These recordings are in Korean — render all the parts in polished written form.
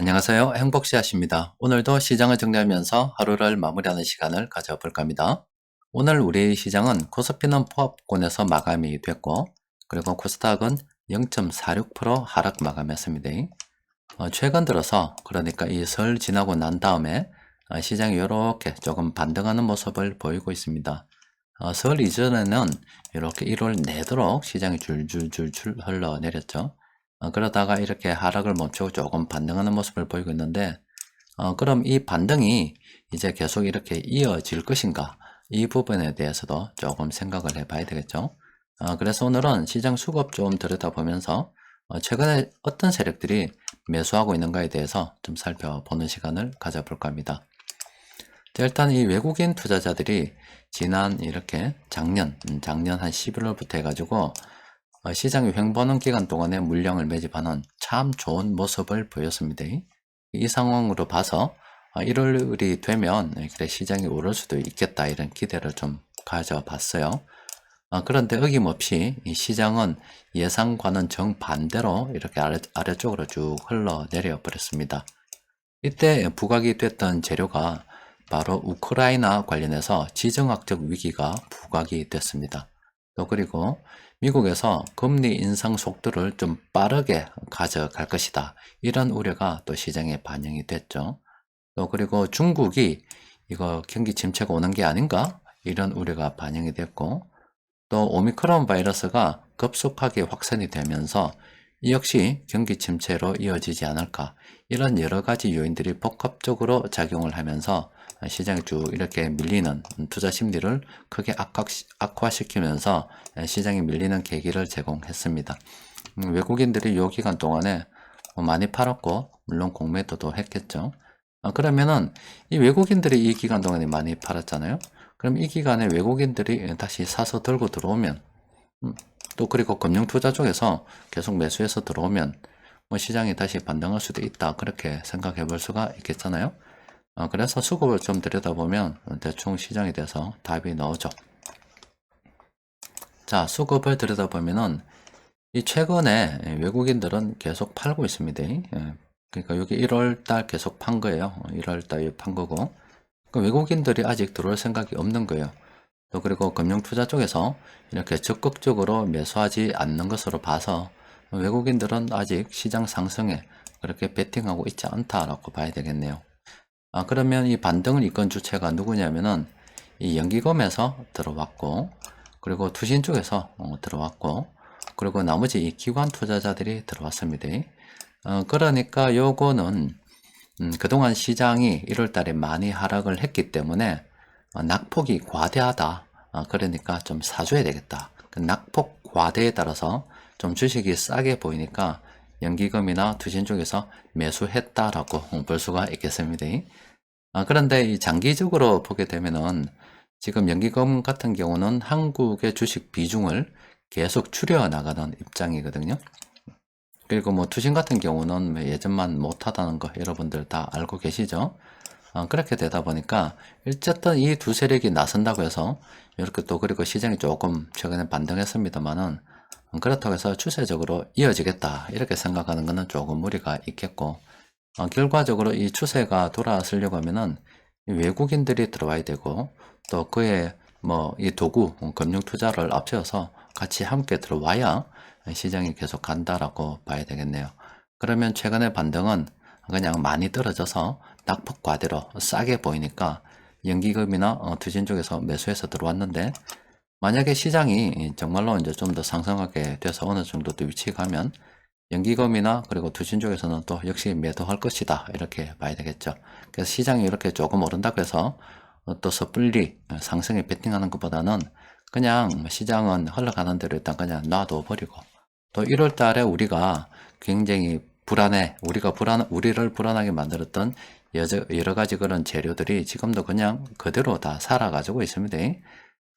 안녕하세요. 행복씨앗입니다. 오늘도 시장을 정리하면서 하루를 마무리하는 시간을 가져볼까 합니다. 오늘 우리 시장은 코스피는 포합권에서 마감이 됐고, 그리고 코스닥은 0.46% 하락 마감했습니다. 최근 들어서, 그러니까 이 설 지나고 난 다음에 시장이 이렇게 조금 반등하는 모습을 보이고 있습니다. 설 이전에는 이렇게 1월 내도록 시장이 줄줄줄줄 흘러내렸죠. 그러다가 이렇게 하락을 멈추고 조금 반등하는 모습을 보이고 있는데, 그럼 이 반등이 이제 계속 이렇게 이어질 것인가? 이 부분에 대해서도 조금 생각을 해봐야 되겠죠. 그래서 오늘은 시장 수급 좀 들여다보면서 최근에 어떤 세력들이 매수하고 있는가에 대해서 좀 살펴보는 시간을 가져볼까 합니다. 자, 일단 이 외국인 투자자들이 지난 이렇게 작년 한 11월부터 해가지고 시장이 횡보하는 기간 동안에 물량을 매집하는 참 좋은 모습을 보였습니다. 이 상황으로 봐서 1월이 되면 그래 시장이 오를 수도 있겠다 이런 기대를 좀 가져봤어요. 그런데 어김없이 이 시장은 예상과는 정반대로 이렇게 아래쪽으로 쭉 흘러내려 버렸습니다. 이때 부각이 됐던 재료가 바로 우크라이나 관련해서 지정학적 위기가 부각이 됐습니다. 또 그리고 미국에서 금리 인상 속도를 좀 빠르게 가져갈 것이다. 이런 우려가 또 시장에 반영이 됐죠. 또 그리고 중국이 이거 경기 침체가 오는 게 아닌가? 이런 우려가 반영이 됐고, 또 오미크론 바이러스가 급속하게 확산이 되면서 이 역시 경기 침체로 이어지지 않을까, 이런 여러 가지 요인들이 복합적으로 작용을 하면서 시장이 쭉 이렇게 밀리는 투자 심리를 크게 악화시키면서 시장이 밀리는 계기를 제공했습니다. 외국인들이 요 기간 동안에 많이 팔았고 물론 공매도도 했겠죠. 그러면은 이 외국인들이 이 기간 동안에 많이 팔았잖아요. 그럼 이 기간에 외국인들이 다시 사서 들고 들어오면, 또 그리고 금융투자 쪽에서 계속 매수해서 들어오면 뭐 시장이 다시 반등할 수도 있다, 그렇게 생각해 볼 수가 있겠잖아요. 그래서 수급을 좀 들여다보면 대충 시장에 대해서 답이 나오죠. 자, 수급을 들여다보면은 이 최근에 외국인들은 계속 팔고 있습니다. 그러니까 여기 1월달 계속 판 거예요. 1월달 판 거고, 그러니까 외국인들이 아직 들어올 생각이 없는 거예요. 또 그리고 금융투자 쪽에서 이렇게 적극적으로 매수하지 않는 것으로 봐서 외국인들은 아직 시장 상승에 그렇게 베팅하고 있지 않다라고 봐야 되겠네요. 그러면 이 반등을 이끈 주체가 누구냐면은 이 연기금에서 들어왔고, 그리고 투신 쪽에서 들어왔고, 그리고 나머지 이 기관 투자자들이 들어왔습니다. 그러니까 요거는 그동안 시장이 1월 달에 많이 하락을 했기 때문에 낙폭이 과대하다. 그러니까 좀 사줘야 되겠다. 그 낙폭 과대에 따라서 좀 주식이 싸게 보이니까 연기금이나 투신 쪽에서 매수했다라고 볼 수가 있겠습니다. 그런데 이 장기적으로 보게 되면은 지금 연기금 같은 경우는 한국의 주식 비중을 계속 줄여 나가는 입장이거든요. 그리고 뭐 투신 같은 경우는 뭐 예전만 못하다는 거 여러분들 다 알고 계시죠? 그렇게 되다 보니까 어쨌든 이 두 세력이 나선다고 해서 이렇게 또 그리고 시장이 조금 최근에 반등했습니다만은 그렇다고 해서 추세적으로 이어지겠다 이렇게 생각하는 것은 조금 무리가 있겠고, 결과적으로 이 추세가 돌아서려고 하면은 외국인들이 들어와야 되고, 또 그의 뭐 이 도구 금융 투자를 앞세워서 같이 함께 들어와야 시장이 계속 간다라고 봐야 되겠네요. 그러면 최근의 반등은 그냥 많이 떨어져서 낙폭 과대로 싸게 보이니까 연기금이나 투진 쪽에서 매수해서 들어왔는데, 만약에 시장이 정말로 이제 좀 더 상승하게 돼서 어느 정도 또 위치 가면 연기금이나 그리고 투신 쪽에서는 또 역시 매도할 것이다 이렇게 봐야 되겠죠. 그래서 시장이 이렇게 조금 오른다고 해서 또 섣불리 상승에 베팅하는 것보다는 그냥 시장은 흘러가는 대로 일단 그냥 놔둬 버리고, 또 1월 달에 우리가 굉장히 우리를 불안하게 만들었던 여러 가지 그런 재료들이 지금도 그냥 그대로 다 살아가지고 있습니다.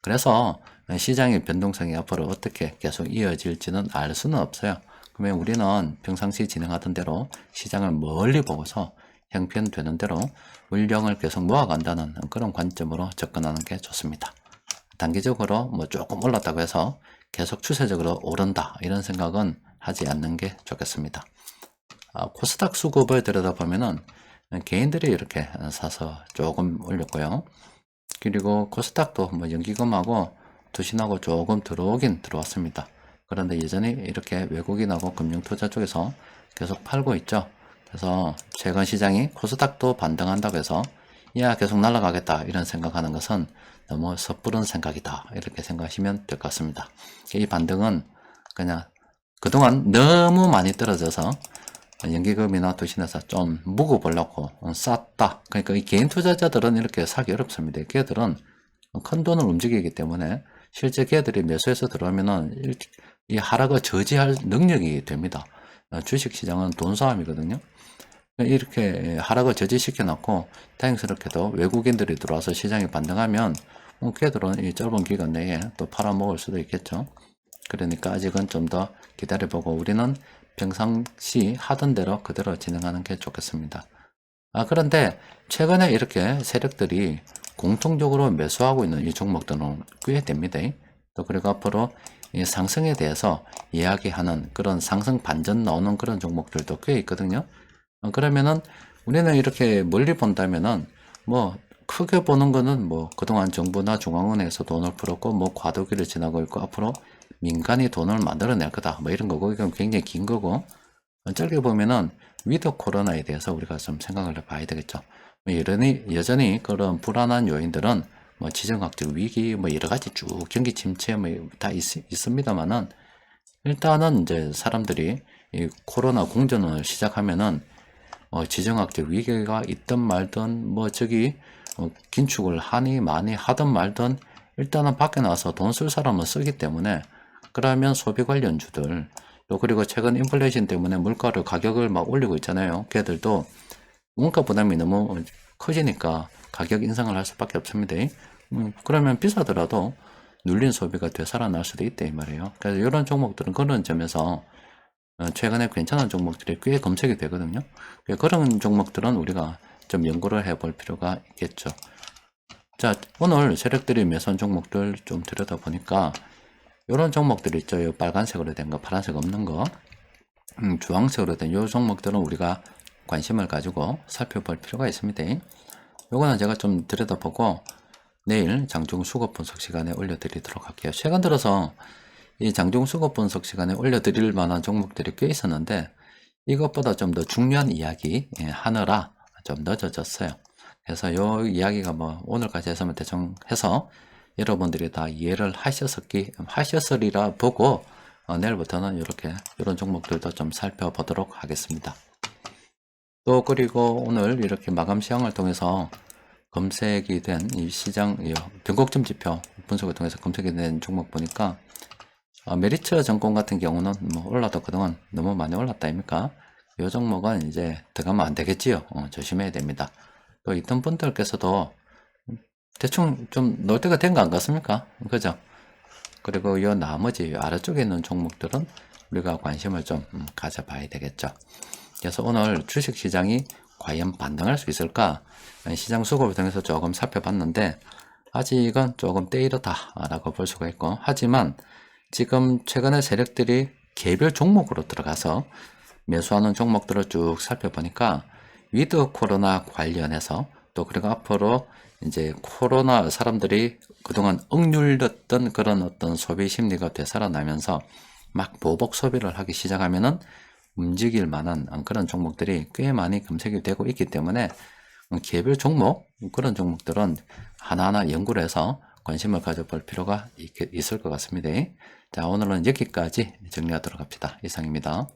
그래서 시장의 변동성이 앞으로 어떻게 계속 이어질지는 알 수는 없어요. 그러면 우리는 평상시 진행하던 대로 시장을 멀리 보고서 형편되는 대로 물량을 계속 모아간다는 그런 관점으로 접근하는 게 좋습니다. 단기적으로 뭐 조금 올랐다고 해서 계속 추세적으로 오른다 이런 생각은 하지 않는 게 좋겠습니다. 코스닥 수급을 들여다보면은 개인들이 이렇게 사서 조금 올렸고요. 그리고 코스닥도 뭐 연기금하고 투신하고 조금 들어오긴 들어왔습니다. 그런데 여전히 이렇게 외국인하고 금융투자 쪽에서 계속 팔고 있죠. 그래서 최근 시장이 코스닥도 반등한다고 해서 야 계속 날아가겠다 이런 생각하는 것은 너무 섣부른 생각이다 이렇게 생각하시면 될 것 같습니다. 이 반등은 그냥 그동안 너무 많이 떨어져서 연기금이나 투신에서 좀 묵어보려고 쌌다. 그러니까 이 개인 투자자들은 이렇게 사기 어렵습니다. 걔들은 큰 돈을 움직이기 때문에 실제 걔들이 매수해서 들어오면은 이 하락을 저지할 능력이 됩니다. 주식시장은 돈 싸움이거든요. 이렇게 하락을 저지시켜 놓고 다행스럽게도 외국인들이 들어와서 시장이 반등하면 걔들은 이 짧은 기간 내에 또 팔아먹을 수도 있겠죠. 그러니까 아직은 좀 더 기다려보고 우리는 평상시 하던 대로 그대로 진행하는 게 좋겠습니다. 그런데 최근에 이렇게 세력들이 공통적으로 매수하고 있는 이 종목들은 꽤 됩니다. 또 그리고 앞으로 이 상승에 대해서 이야기하는 그런 상승 반전 나오는 그런 종목들도 꽤 있거든요. 그러면은 우리는 이렇게 멀리 본다면은 뭐 크게 보는 거는 뭐 그동안 정부나 중앙은행에서 돈을 풀었고 뭐 과도기를 지나고 있고 앞으로 민간이 돈을 만들어낼 거다 뭐 이런 거고 이건 굉장히 긴 거고 짧게 보면은 위드 코로나에 대해서 우리가 좀 생각을 해봐야 되겠죠. 여전히 그런 불안한 요인들은 뭐 지정학적 위기 뭐 여러 가지 쭉 경기 침체 뭐 다 있습니다만은 일단은 이제 사람들이 이 코로나 공전을 시작하면은 지정학적 위기가 있든 말든 뭐 저기 긴축을 하니 많이 하든 말든 일단은 밖에 나와서 돈 쓸 사람은 쓰기 때문에 그러면 소비 관련주들 또 그리고 최근 인플레이션 때문에 물가를 가격을 막 올리고 있잖아요. 걔들도 원가 부담이 너무 커지니까 가격 인상을 할 수밖에 없습니다. 그러면 비싸더라도 눌린 소비가 되살아날 수도 있다 이 말이에요. 그래서 이런 종목들은 그런 점에서 최근에 괜찮은 종목들이 꽤 검색이 되거든요. 그런 종목들은 우리가 좀 연구를 해볼 필요가 있겠죠. 자, 오늘 세력들이 매수한 종목들 좀 들여다보니까 이런 종목들 있죠. 이 빨간색으로 된 거, 파란색 없는 거, 주황색으로 된 이 종목들은 우리가 관심을 가지고 살펴볼 필요가 있습니다. 요거는 제가 좀 들여다보고 내일 장중 수급 분석 시간에 올려드리도록 할게요. 최근 들어서 이 장중 수급 분석 시간에 올려드릴 만한 종목들이 꽤 있었는데 이것보다 좀 더 중요한 이야기 하느라 좀 늦어졌어요. 그래서 이 이야기가 뭐 오늘까지 해서면 대충 해서 여러분들이 다 이해를 하셨으리라 보고 내일부터는 이런 종목들도 좀 살펴보도록 하겠습니다. 또 그리고 오늘 이렇게 마감 시황을 통해서 검색이 된 이 시장 변곡점 지표 분석을 통해서 검색이 된 종목 보니까 메리츠 증권 같은 경우는 뭐 올라도 그동안 너무 많이 올랐다 아닙니까? 이 종목은 이제 들어가면 안 되겠지요. 조심해야 됩니다. 또 있던 분들께서도 대충 좀 놀 때가 된 거 안 같습니까? 그죠? 그리고 이 나머지 아래쪽에 있는 종목들은 우리가 관심을 좀 가져봐야 되겠죠. 그래서 오늘 주식시장이 과연 반등할 수 있을까? 시장 수급을 통해서 조금 살펴봤는데 아직은 조금 때이르다라고 볼 수가 있고 하지만 지금 최근에 세력들이 개별 종목으로 들어가서 매수하는 종목들을 쭉 살펴보니까 위드 코로나 관련해서 또 그리고 앞으로 이제 코로나 사람들이 그동안 억눌렸던 그런 어떤 소비 심리가 되살아나면서 막 보복 소비를 하기 시작하면은 움직일 만한 그런 종목들이 꽤 많이 검색이 되고 있기 때문에 개별 종목 그런 종목들은 하나하나 연구를 해서 관심을 가져볼 필요가 있을 것 같습니다. 자, 오늘은 여기까지 정리하도록 합시다. 이상입니다.